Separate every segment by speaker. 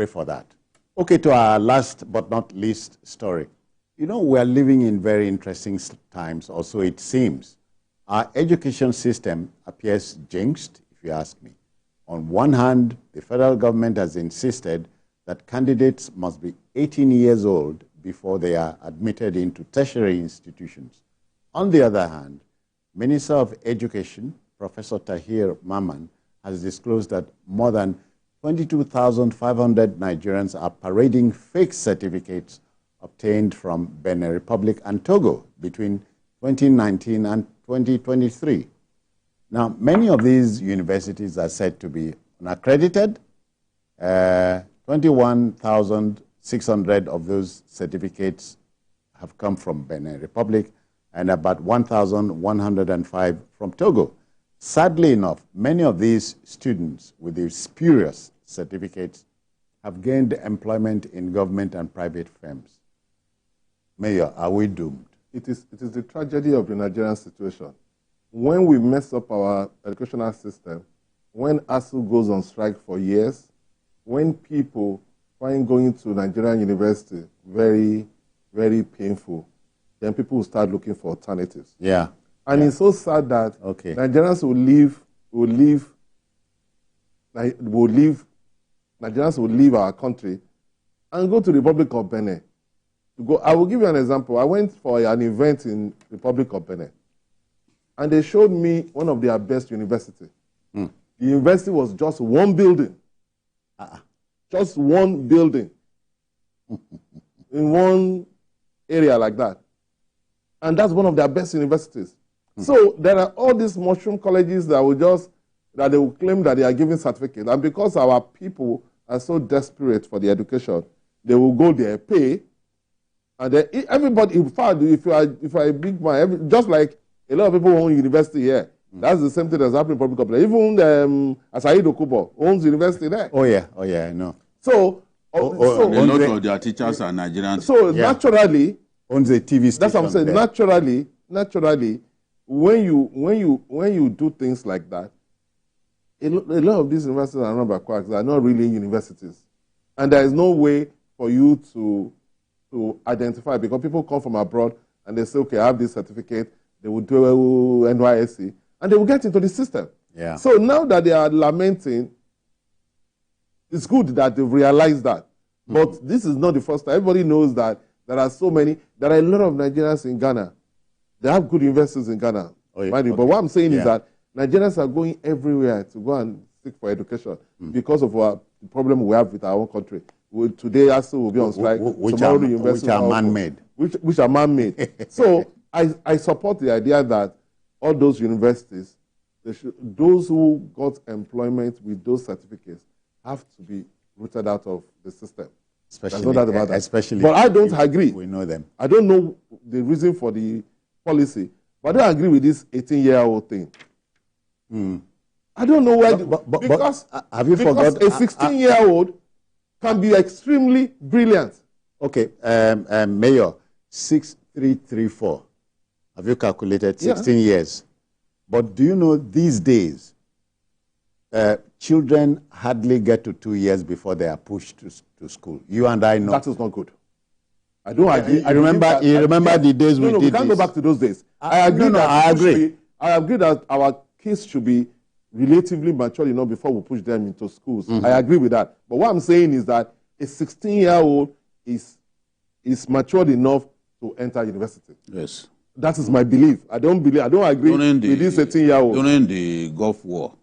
Speaker 1: Pray for that. Okay, to our last but not least story. You know, we are living in very interesting times, or so it seems. Our education system appears jinxed, if you ask me. On one hand, the federal government has insisted that candidates must be 18 years old before they are admitted into tertiary institutions. On the other hand, Minister of Education, Professor Tahir Maman, has disclosed that more than 22,500 Nigerians are parading fake certificates obtained from Benin Republic and Togo between 2019 and 2023. Now, many of these universities are said to be unaccredited. 21,600 of those certificates have come from Benin Republic and about 1,105 from Togo. Sadly enough, many of these students with these spurious certificates have gained employment in government and private firms. Mayor, are we doomed?
Speaker 2: It is the tragedy of the Nigerian situation. When we mess up our educational system, when ASU goes on strike for years, when people find going to Nigerian university very, very painful, then people will start looking for alternatives.
Speaker 1: Yeah.
Speaker 2: And it's so sad that Nigerians will leave our country and go to the Republic of Benin. I will give you an example. I went for an event in the Republic of Benin, and they showed me one of their best universities. The university was just one building. Just one building in one area like that. And that's one of their best universities. So there are all these mushroom colleges that they will claim that they are giving certificates. And because our people are so desperate for the education, they will go there, pay, and then everybody, in fact, if you are a big man, just like a lot of people own university here, that's the same thing that's happening in public company. Even Asaid Okubo owns university there.
Speaker 1: Oh yeah, I know.
Speaker 2: So,
Speaker 3: a lot of their teachers are Nigerians.
Speaker 2: So naturally,
Speaker 1: owns a TV station.
Speaker 2: That's what I'm saying. There. Naturally, when you do things like that, a lot of these universities are run by quacks. They are not really universities, and there is no way for you to identify, because people come from abroad and they say, okay, I have this certificate. They will do NYSC, and they will get into the system.
Speaker 1: Yeah.
Speaker 2: So now that they are lamenting, it's good that they've realized that. But this is not the first time. Everybody knows that there are a lot of Nigerians in Ghana. They have good universities in Ghana. Oh, yeah. But what I'm saying is that Nigerians are going everywhere to go and seek for education because of the problem we have with our own country. Today, ASU will be on strike.
Speaker 1: Which are man-made.
Speaker 2: Which are man-made. So I support the idea that all those universities, those who got employment with those certificates have to be rooted out of the system.
Speaker 1: Especially,
Speaker 2: but I don't agree.
Speaker 1: We know them.
Speaker 2: I don't know the reason for the policy, but I don't agree with this 18-year-old thing. I don't know why. Because
Speaker 1: have you forgot?
Speaker 2: A 16-year-old can be extremely brilliant.
Speaker 1: Okay, Mayor, 6334. Have you calculated 16 years? But do you know these days, children hardly get to 2 years before they are pushed to school. You and I know.
Speaker 2: That is not good. I don't agree.
Speaker 1: I remember. You remember the days we did
Speaker 2: we can't go back to those days. I agree. I agree that our kids should be relatively mature enough before we push them into schools. I agree with that. But what I'm saying is that a 16-year-old is matured enough to enter university.
Speaker 3: Yes.
Speaker 2: That is my belief. I don't agree with this 18-year-old.
Speaker 3: During the Gulf War,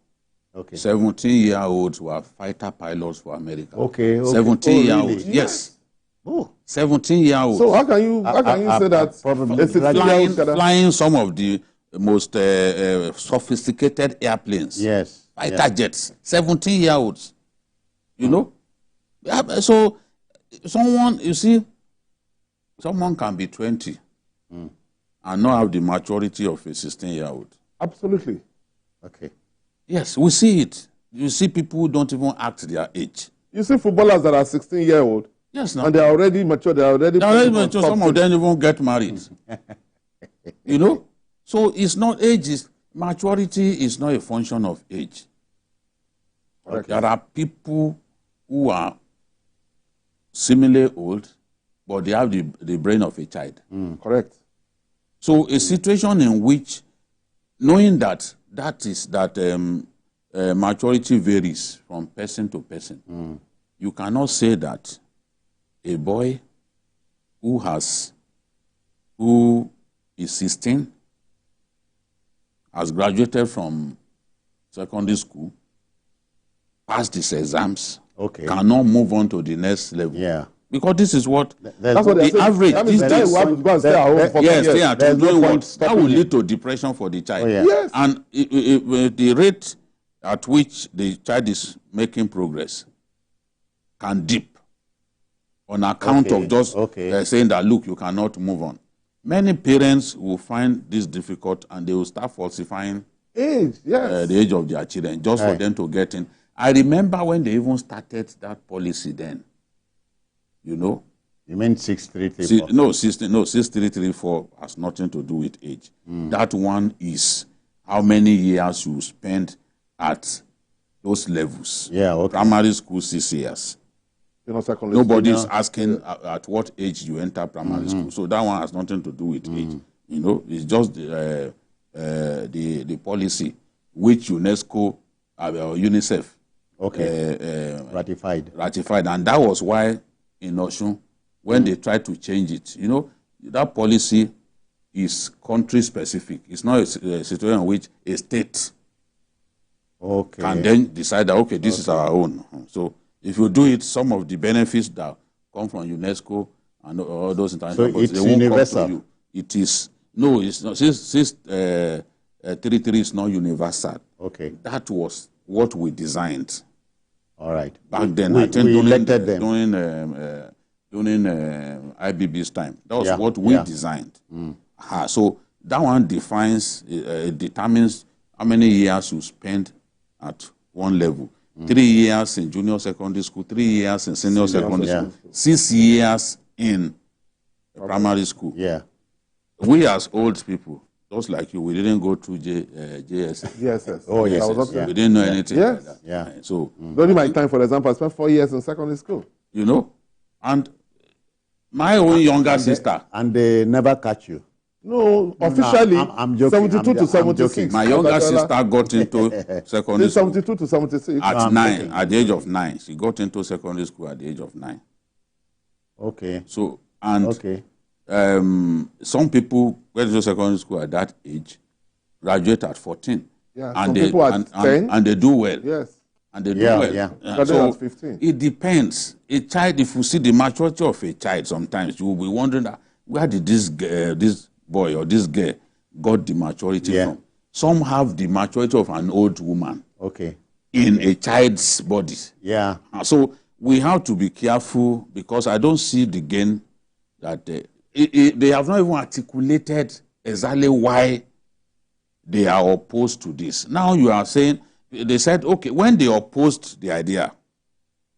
Speaker 3: 17-year-olds were fighter pilots for America. 17-year-olds. Really? Yes. 17-year-olds.
Speaker 2: So how can you say that?
Speaker 3: Flying some of the most sophisticated airplanes.
Speaker 1: Yes.
Speaker 3: Fighter jets. 17-year-olds. You know? So someone can be 20 and not have the maturity of a 16-year-old.
Speaker 2: Absolutely.
Speaker 1: Okay.
Speaker 3: Yes, we see it. You see people who don't even act their age.
Speaker 2: You see footballers that are 16-year-old.
Speaker 3: Yes, no.
Speaker 2: And they are already mature. They are already mature.
Speaker 3: Some of them even get married. You know? So it's not age. Maturity is not a function of age. Okay. There are people who are similarly old, but they have the brain of a child.
Speaker 2: Correct.
Speaker 3: So a situation in which, knowing that maturity varies from person to person, you cannot say that a boy who is 16, has graduated from secondary school, passed his exams, cannot move on to the next level.
Speaker 1: Yeah.
Speaker 3: Because this is what
Speaker 2: That's what
Speaker 3: the average these days. That will lead to depression for the child.
Speaker 1: Oh, yeah.
Speaker 2: Yes.
Speaker 3: And the rate at which the child is making progress can dip on account of just saying that, look, you cannot move on. Many parents will find this difficult and they will start falsifying the age of their children just for them to get in. I remember when they even started that policy then. You know?
Speaker 1: You mean 6334?
Speaker 3: No, 6334 has nothing to do with age. That one is how many years you spend at those levels.
Speaker 1: Yeah,
Speaker 3: Primary school, 6 years. Nobody is asking at what age you enter primary school. So that one has nothing to do with age. You know, it's just the policy which UNESCO or UNICEF ratified. And that was why in Osun, when they tried to change it, you know, that policy is country specific. It's not a situation in which a state can then decide that, okay, this is our own. So if you do it, some of the benefits that come from UNESCO and all those international bodies, they won't
Speaker 1: universal.
Speaker 3: come to you. It is, no, it's not. Since 33 is not universal.
Speaker 1: Okay.
Speaker 3: That was what we designed.
Speaker 1: All right.
Speaker 3: Back then,
Speaker 1: we
Speaker 3: I think
Speaker 1: elected them.
Speaker 3: during IBB's time. That was what we designed. So that one determines how many years you spend at one level. 3 years in junior secondary school, 3 years in senior secondary school, 6 years in primary school.
Speaker 1: Yeah.
Speaker 3: We as old people, just like you, we didn't go through JSS.
Speaker 2: Yes.
Speaker 1: Oh, yes.
Speaker 3: We didn't know anything like that.
Speaker 1: Yeah.
Speaker 3: So
Speaker 2: during my time, for example, I spent 4 years in secondary school.
Speaker 3: You know, and my own younger sister.
Speaker 1: And they never catch you.
Speaker 2: No, officially,
Speaker 1: I'm joking.
Speaker 2: 72 to 76.
Speaker 3: My younger sister got into secondary school
Speaker 2: 72 to 76.
Speaker 3: at 9, at the age of 9. She got into secondary school at the age of 9.
Speaker 1: Okay.
Speaker 3: So, and some people went to secondary school at that age, graduate at 14.
Speaker 2: Yeah,
Speaker 3: and
Speaker 2: some
Speaker 3: they,
Speaker 2: people at 10.
Speaker 3: And they do well.
Speaker 2: Yes.
Speaker 3: And they do well.
Speaker 1: Yeah.
Speaker 3: So
Speaker 2: at 15.
Speaker 3: it depends. A child, if you see the maturity of a child, sometimes you will be wondering that, where did this boy or this girl got the maturity from? Some have the maturity of an old woman in a child's body.
Speaker 1: Yeah.
Speaker 3: So we have to be careful, because I don't see the gain that they have not even articulated exactly why they are opposed to this. Now you are saying, they said, okay, when they opposed the idea,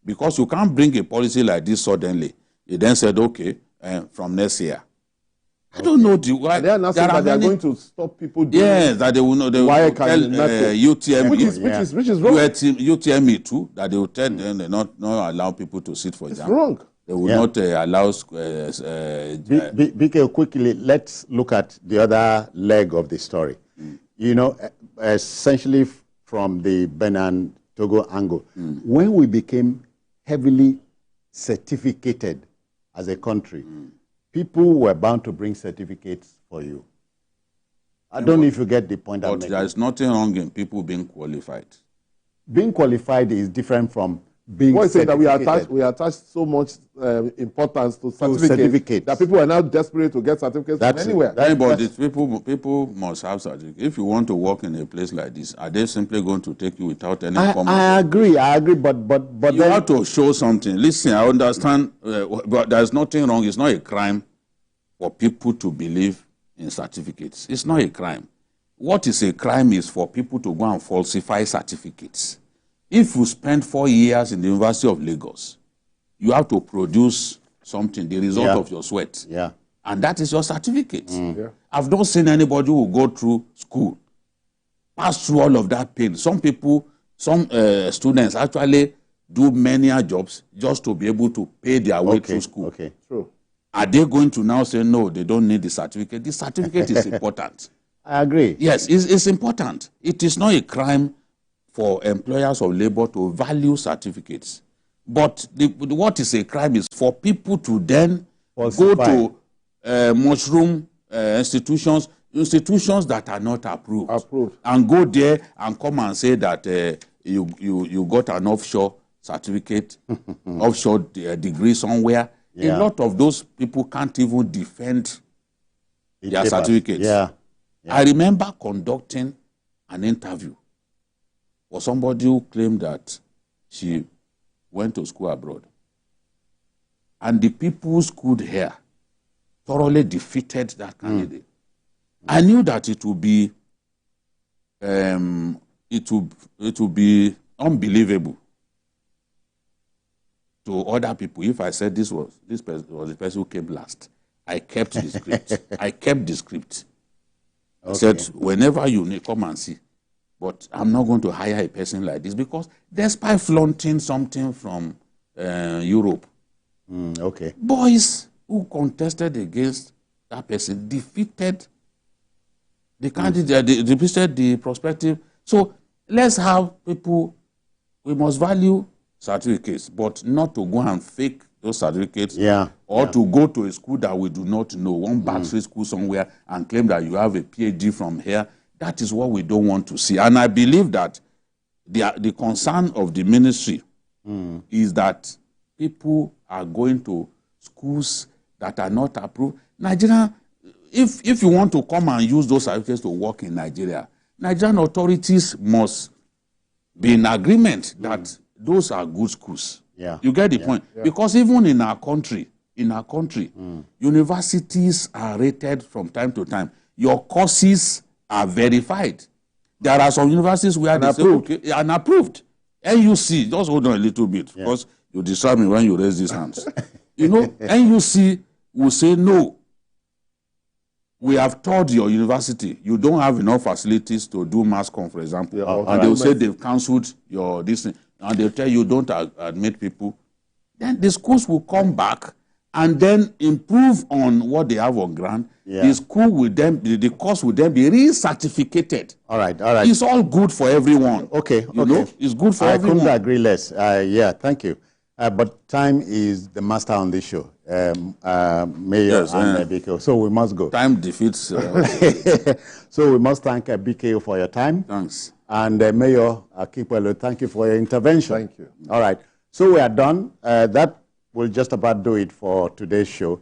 Speaker 3: because you can't bring a policy like this suddenly, they then said, okay, from next year. I don't know why.
Speaker 2: They are not saying that they are going to stop people doing
Speaker 3: that they will know. They will tell UTME,
Speaker 2: which is wrong.
Speaker 3: UTME too, that they will tell them they not allow people to sit for exam.
Speaker 2: It's wrong.
Speaker 3: They will not allow.
Speaker 1: BK, quickly, let's look at the other leg of the story. You know, essentially from the Benin Togo angle, when we became heavily certificated as a country, people were bound to bring certificates for you. I don't know if you get the point I'm making.
Speaker 3: But there is nothing wrong in people being qualified.
Speaker 1: Being qualified is different from being certificated.
Speaker 2: That we attach so much importance to certificates that people are now desperate to get certificates from anywhere.
Speaker 3: People must have certificates. If you want to work in a place like this, are they simply going to take you without any form of...
Speaker 1: I agree, but
Speaker 3: you have to show something. Listen, I understand, but there's nothing wrong. It's not a crime for people to believe in certificates. It's not a crime. What is a crime is for people to go and falsify certificates. If you spend 4 years in the University of Lagos, you have to produce something, the result of your sweat.
Speaker 1: Yeah.
Speaker 3: And that is your certificate. I've not seen anybody who go through school, pass through all of that pain. Some people, some students actually do many jobs just to be able to pay their way through school.
Speaker 1: Okay,
Speaker 2: true.
Speaker 3: Are they going to now say, no, they don't need the certificate? The certificate is important.
Speaker 1: I agree.
Speaker 3: Yes, it's important. It is not a crime for employers of labor to value certificates. But what is a crime is for people to then go to mushroom institutions that are not approved. And go there and come and say that you got an offshore certificate, offshore degree somewhere. A lot of those people can't even defend their certificates. I remember conducting an interview for somebody who claimed that she went to school abroad. And the people who schooled here thoroughly defeated that candidate. I knew that it would be unbelievable to other people if I said this person was the person who came last. I kept the script. I kept the script. I said, whenever you come and see, but I'm not going to hire a person like this because despite flaunting something from Europe, boys who contested against that person defeated the candidate, defeated the prospective. So let's have people, we must value certificates, but not to go and fake those certificates or to go to a school that we do not know, one backstreet school somewhere, and claim that you have a PhD from here. That is what we don't want to see. And I believe that the concern of the ministry is that people are going to schools that are not approved. Nigeria, if you want to come and use those certificates to work in Nigeria, Nigerian authorities must be in agreement that those are good schools. You get the point? Because even in our country, universities are rated from time to time. Your courses are verified. There are some universities where they say, okay, and approved. NUC, just hold on a little bit, because you disturb me when you raise these hands. You know, NUC will say, no, we have told your university, you don't have enough facilities to do mass comm, for example. And they will say they've cancelled your this thing. And they'll tell you don't admit people. Then the schools will come back and then improve on what they have on ground. The school will then, the course will then be re-certificated.
Speaker 1: All right.
Speaker 3: It's all good for everyone. You know, it's good for everyone.
Speaker 1: I couldn't agree less. Thank you. But time is the master on this show. Mayor and BKO. So we must go.
Speaker 3: Time defeats.
Speaker 1: So we must thank BKO for your time.
Speaker 3: Thanks.
Speaker 1: And Mayor Akipwelu, thank you for your intervention.
Speaker 2: Thank you.
Speaker 1: All right. So we are done. That will just about do it for today's show.